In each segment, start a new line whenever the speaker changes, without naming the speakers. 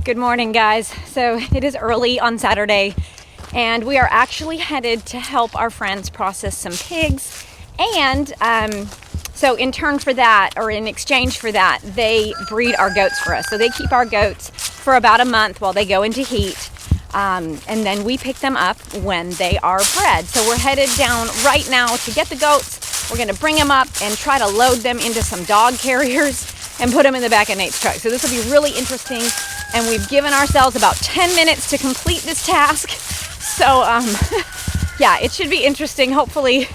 Good morning, guys. So it is early on Saturday, and we are actually headed to help our friends process some pigs. And so in turn for that, or in exchange for that, they breed our goats for us. So they keep our goats for about a month while they go into heat. And then we pick them up when they are bred. So we're headed down right now to get the goats. We're gonna bring them up and try to load them into some dog carriers and put them in the back of Nate's truck. So this will be really interesting. And we've given ourselves about 10 minutes to complete this task. So yeah, it should be interesting. Hopefully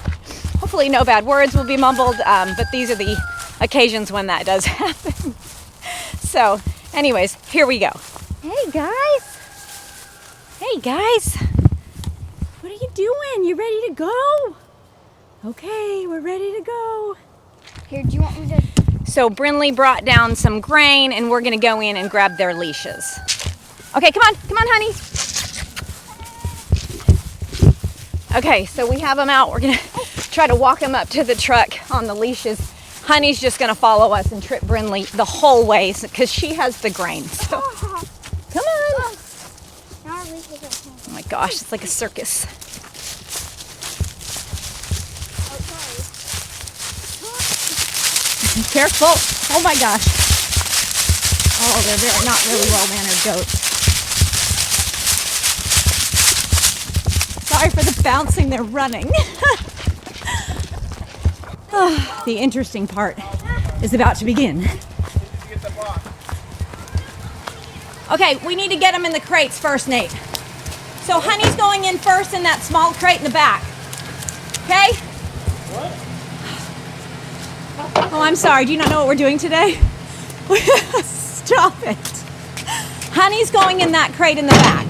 no bad words will be mumbled, but these are the occasions when that does happen. So anyways, here we go. Hey guys. Hey guys. What are you doing? You ready to go? Okay, we're ready to go.
Here, do you want me to?
So Brinley brought down some grain and we're gonna go in and grab their leashes. Okay, come on, honey. Okay, so we have them out. We're gonna try to walk them up to the truck on the leashes. Honey's just gonna follow us and trip Brinley the whole way because she has the grain. So, come on. Oh my gosh, it's like a circus. Careful. Oh my gosh. Oh, they're not really well-mannered goats. Sorry for the bouncing, they're running. Oh, the interesting part is about to begin. Okay, we need to get them in the crates first, Nate. So Honey's going in first in that small crate in the back. Okay?
What?
Oh, I'm sorry. Do you not know what we're doing today? Stop it. Honey's going in that crate in the back.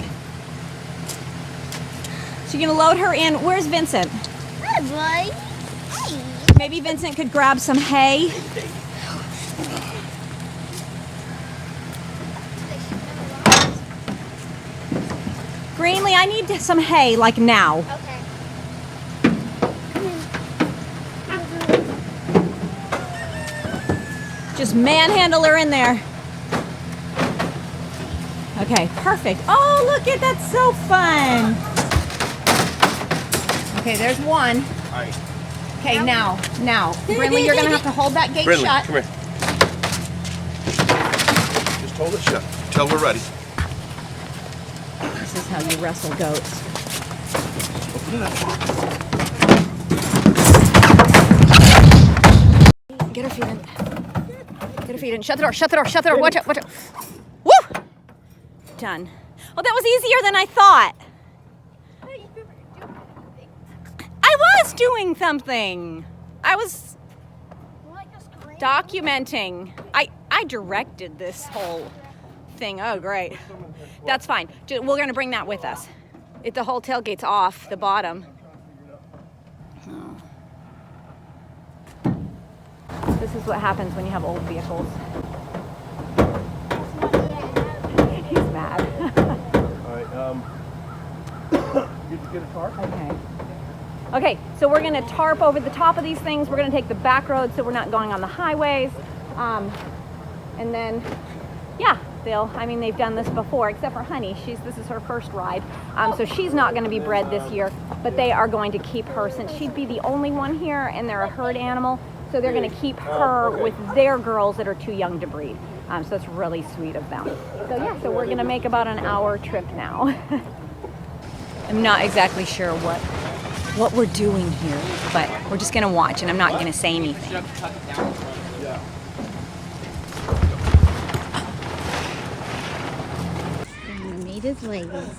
So you're going to load her in. Where's Vincent?
Hi, boy. Hey.
Maybe Vincent could grab some hay. Greenlee, I need some hay, like now.
Okay.
Just manhandle her in there. Okay, perfect. Oh, look at that, so fun. Okay, there's one.
Alright.
Okay, now. Brinley, you're gonna have to hold that gate
Brinley,
shut.
come here. Just hold it shut. Till we're ready.
This is how you wrestle goats.
Open it up.
Get her feet in. Get her feet in. Shut the door, shut the door, shut the door. Watch out, watch out. Woo! Done. Oh, that was easier than I thought. I was doing something. I was documenting. I directed this whole thing. Oh, great. That's fine. We're going to bring that with us. The whole tailgate's off the bottom. Oh. This is what happens when you have old vehicles. He's mad.
Alright, did you get a tarp?
Okay, so we're gonna tarp over the top of these things. We're gonna take the back roads so we're not going on the highways. And then, yeah, they've done this before, except for Honey. This is her first ride. So she's not gonna be bred this year, but they are going to keep her since she'd be the only one here and they're a herd animal. So they're gonna keep her with their girls that are too young to breed. So that's really sweet of them. So yeah, so we're gonna make about an hour trip now. I'm not exactly sure what we're doing here, but we're just gonna watch and I'm not gonna say anything.
Anita's ladies.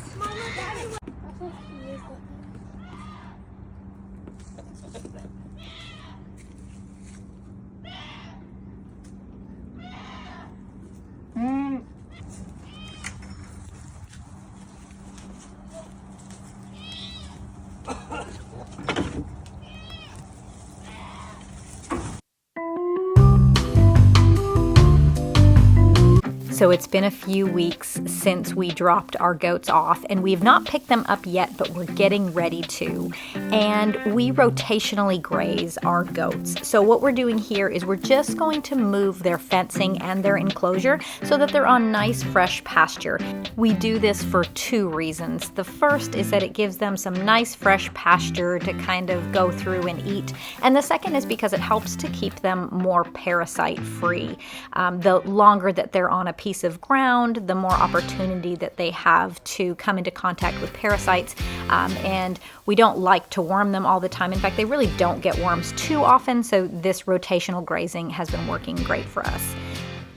So it's been a few weeks since we dropped our goats off, and we've not picked them up yet, but we're getting ready to. And we rotationally graze our goats. So what we're doing here is we're just going to move their fencing and their enclosure so that they're on nice fresh pasture. We do this for two reasons. The first is that it gives them some nice fresh pasture to kind of go through and eat. And the second is because it helps to keep them more parasite free. The longer that they're on a piece of ground, the more opportunity that they have to come into contact with parasites. And we don't like to worm them all the time. In fact, they really don't get worms too often, so this rotational grazing has been working great for us.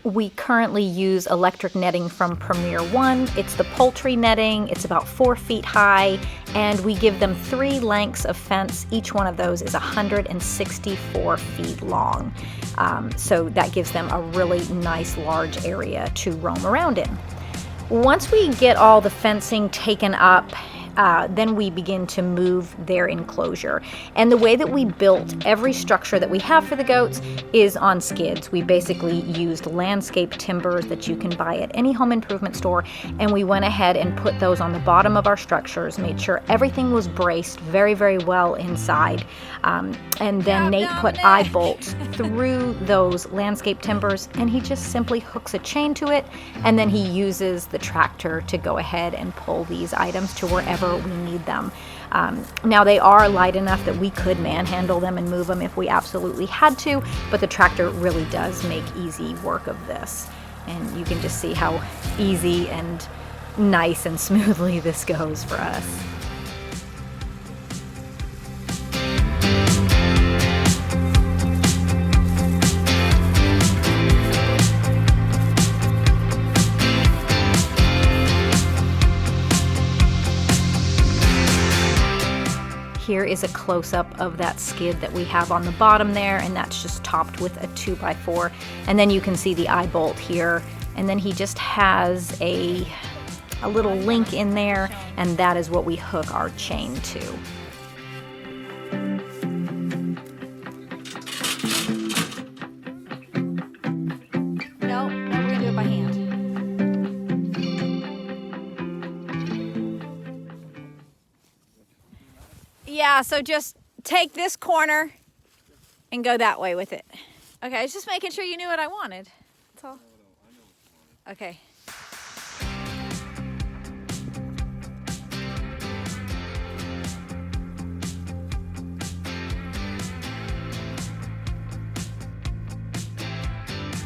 We currently use electric netting from Premier One. It's the poultry netting. It's about 4 feet high, and we give them 3 lengths of fence. Each one of those is 164 feet long. So that gives them a really nice large area to roam around in. Once we get all the fencing taken up, then we begin to move their enclosure. And the way that we built every structure that we have for the goats is on skids. We basically used landscape timbers that you can buy at any home improvement store, and we went ahead and put those on the bottom of our structures, made sure everything was braced very, very well inside. And then Nate put eye bolts through those landscape timbers, and he just simply hooks a chain to it, and then he uses the tractor to go ahead and pull these items to wherever we need them. Now they are light enough that we could manhandle them and move them if we absolutely had to, but the tractor really does make easy work of this. And you can just see how easy and nice and smoothly this goes for us. Here is a close-up of that skid that we have on the bottom there, and that's just topped with a 2x4. And then you can see the eye bolt here, and then he just has a little link in there, and that is what we hook our chain to. No, we're gonna do it by hand. Yeah, so just take this corner and go that way with it. Okay, I was just making sure you knew what I wanted. That's all. Okay.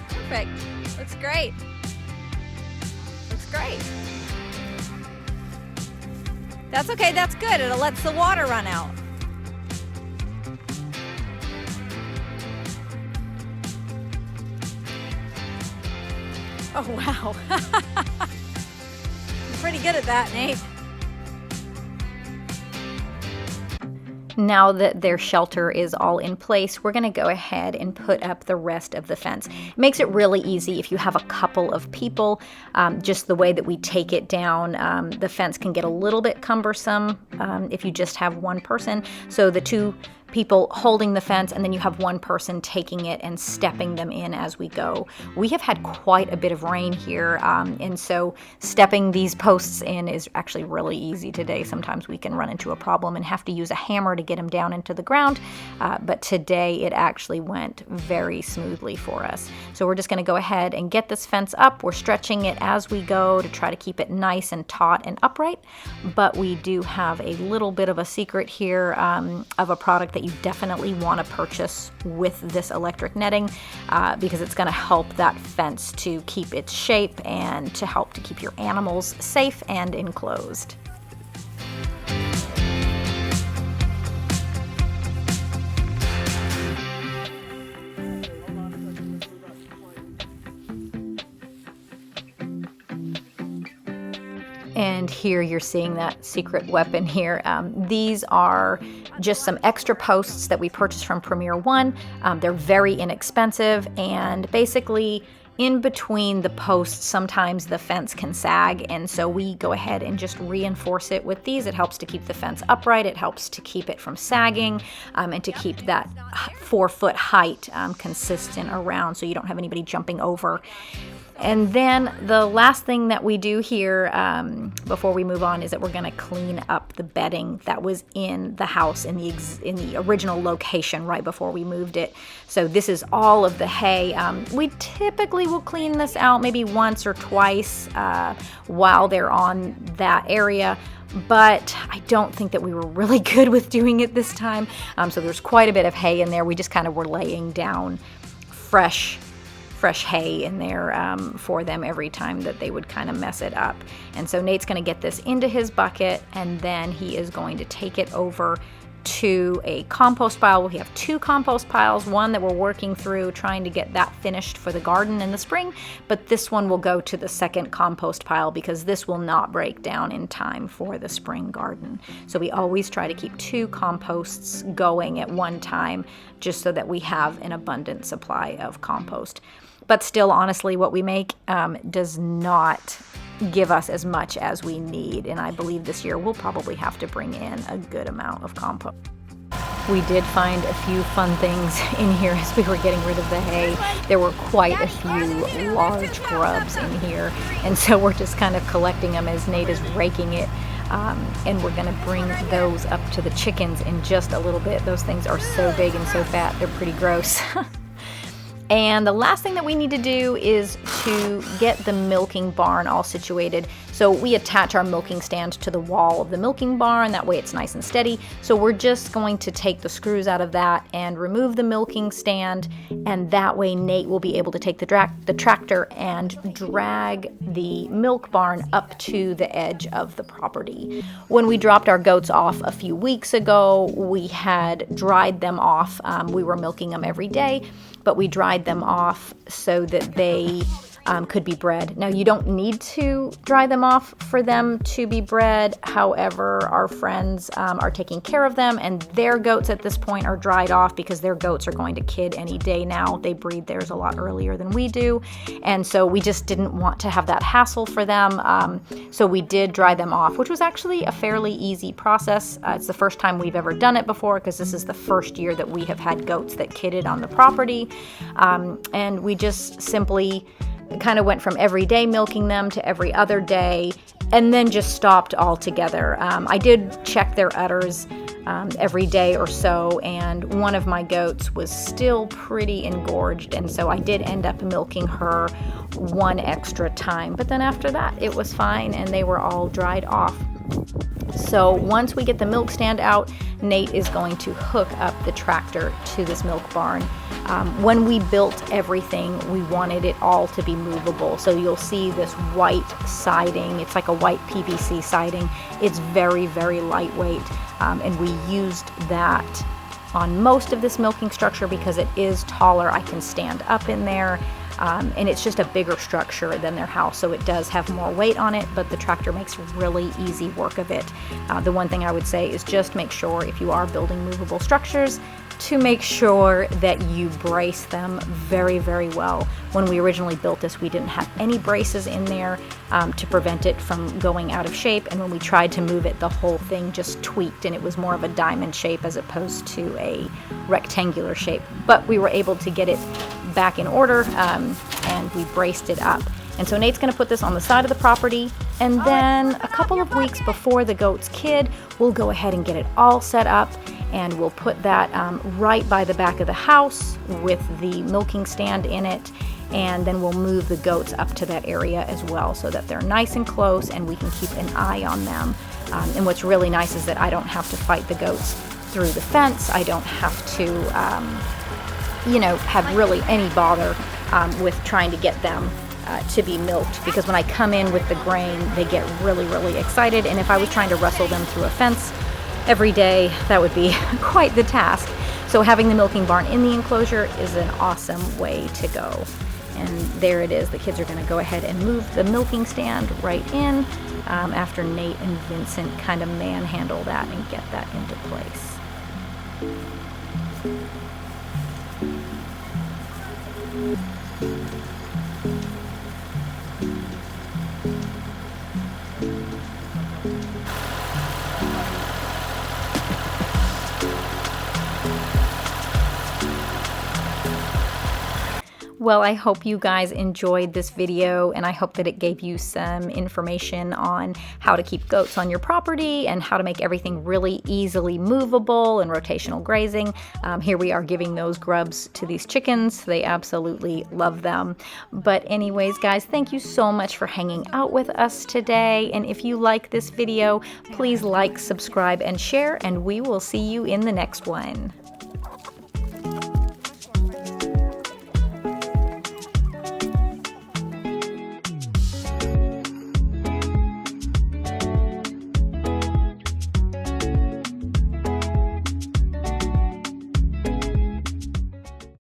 Perfect. Looks great. Looks great. That's okay, that's good. It lets the water run out. Oh, wow. You're pretty good at that, Nate. Now that their shelter is all in place, we're going to go ahead and put up the rest of the fence. It makes it really easy if you have a couple of people. Just the way that we take it down, the fence can get a little bit cumbersome if you just have one person. So the two people holding the fence, and then you have one person taking it and stepping them in as we go. We have had quite a bit of rain here, and so stepping these posts in is actually really easy today. Sometimes we can run into a problem and have to use a hammer to get them down into the ground, but today it actually went very smoothly for us. So we're just going to go ahead and get this fence up. We're stretching it as we go to try to keep it nice and taut and upright, but we do have a little bit of a secret here of a product that you definitely want to purchase with this electric netting because it's going to help that fence to keep its shape and to help to keep your animals safe and enclosed. And here you're seeing that secret weapon here. These are just some extra posts that we purchased from Premier One. They're very inexpensive, and basically in between the posts, sometimes the fence can sag, and so we go ahead and just reinforce it with these. It helps to keep the fence upright, it helps to keep it from sagging, and to keep that 4-foot height consistent around so you don't have anybody jumping over. And then the last thing that we do here before we move on is that we're going to clean up the bedding that was in the house in the original location right before we moved it. So this is all of the hay. We typically will clean this out maybe once or twice while they're on that area. But I don't think that we were really good with doing it this time. So there's quite a bit of hay in there. We just kind of were laying down fresh hay in there for them every time that they would kind of mess it up. And so Nate's going to get this into his bucket, and then he is going to take it over to a compost pile. We have 2 compost piles, one that we're working through trying to get that finished for the garden in the spring, but this one will go to the second compost pile because this will not break down in time for the spring garden. So we always try to keep 2 composts going at one time just so that we have an abundant supply of compost. But still, honestly, what we make does not give us as much as we need. And I believe this year we'll probably have to bring in a good amount of compost. We did find a few fun things in here as we were getting rid of the hay. There were quite a few large grubs in here. And so we're just kind of collecting them as Nate is raking it. And we're going to bring those up to the chickens in just a little bit. Those things are so big and so fat, they're pretty gross. And the last thing that we need to do is to get the milking barn all situated. So we attach our milking stand to the wall of the milking barn. That way it's nice and steady. So we're just going to take the screws out of that and remove the milking stand. And that way Nate will be able to take the tractor and drag the milk barn up to the edge of the property. When we dropped our goats off a few weeks ago, we had dried them off. We were milking them every day, but we dried them off so that they could be bred. Now, you don't need to dry them off for them to be bred. However, our friends are taking care of them, and their goats at this point are dried off because their goats are going to kid any day now. They breed theirs a lot earlier than we do, and so we just didn't want to have that hassle for them. So we did dry them off, which was actually a fairly easy process. It's the first time we've ever done it before because this is the first year that we have had goats that kidded on the property, and we just simply kind of went from every day milking them to every other day, and then just stopped altogether. I did check their udders every day or so, and one of my goats was still pretty engorged, and so I did end up milking her one extra time. But then after that, it was fine, and they were all dried off. So once we get the milk stand out, Nate is going to hook up the tractor to this milk barn. When we built everything, we wanted it all to be movable. So you'll see this white siding. It's like a white PVC siding. It's very, very lightweight. And we used that on most of this milking structure because it is taller. I can stand up in there. And it's just a bigger structure than their house, so it does have more weight on it, but the tractor makes really easy work of it. The one thing I would say is just make sure, if you are building movable structures, to make sure that you brace them very, very well. When we originally built this, we didn't have any braces in there to prevent it from going out of shape, and when we tried to move it, the whole thing just tweaked, and it was more of a diamond shape as opposed to a rectangular shape. But we were able to get it back in order, and we braced it up. And so Nate's going to put this on the side of the property, and then a couple of weeks before the goats kid, we'll go ahead and get it all set up, and we'll put that right by the back of the house with the milking stand in it, and then we'll move the goats up to that area as well so that they're nice and close and we can keep an eye on them. And what's really nice is that I don't have to fight the goats through the fence. I don't have to have really any bother with trying to get them to be milked, because when I come in with the grain, they get really, really excited, and if I was trying to wrestle them through a fence every day, that would be quite the task. So having the milking barn in the enclosure is an awesome way to go. And there it is. The kids are going to go ahead and move the milking stand right in after Nate and Vincent kind of manhandle that and get that into place. Well, I hope you guys enjoyed this video, and I hope that it gave you some information on how to keep goats on your property and how to make everything really easily movable and rotational grazing. Here we are giving those grubs to these chickens. They absolutely love them. But anyways, guys, thank you so much for hanging out with us today. And if you like this video, please like, subscribe, and share, and we will see you in the next one.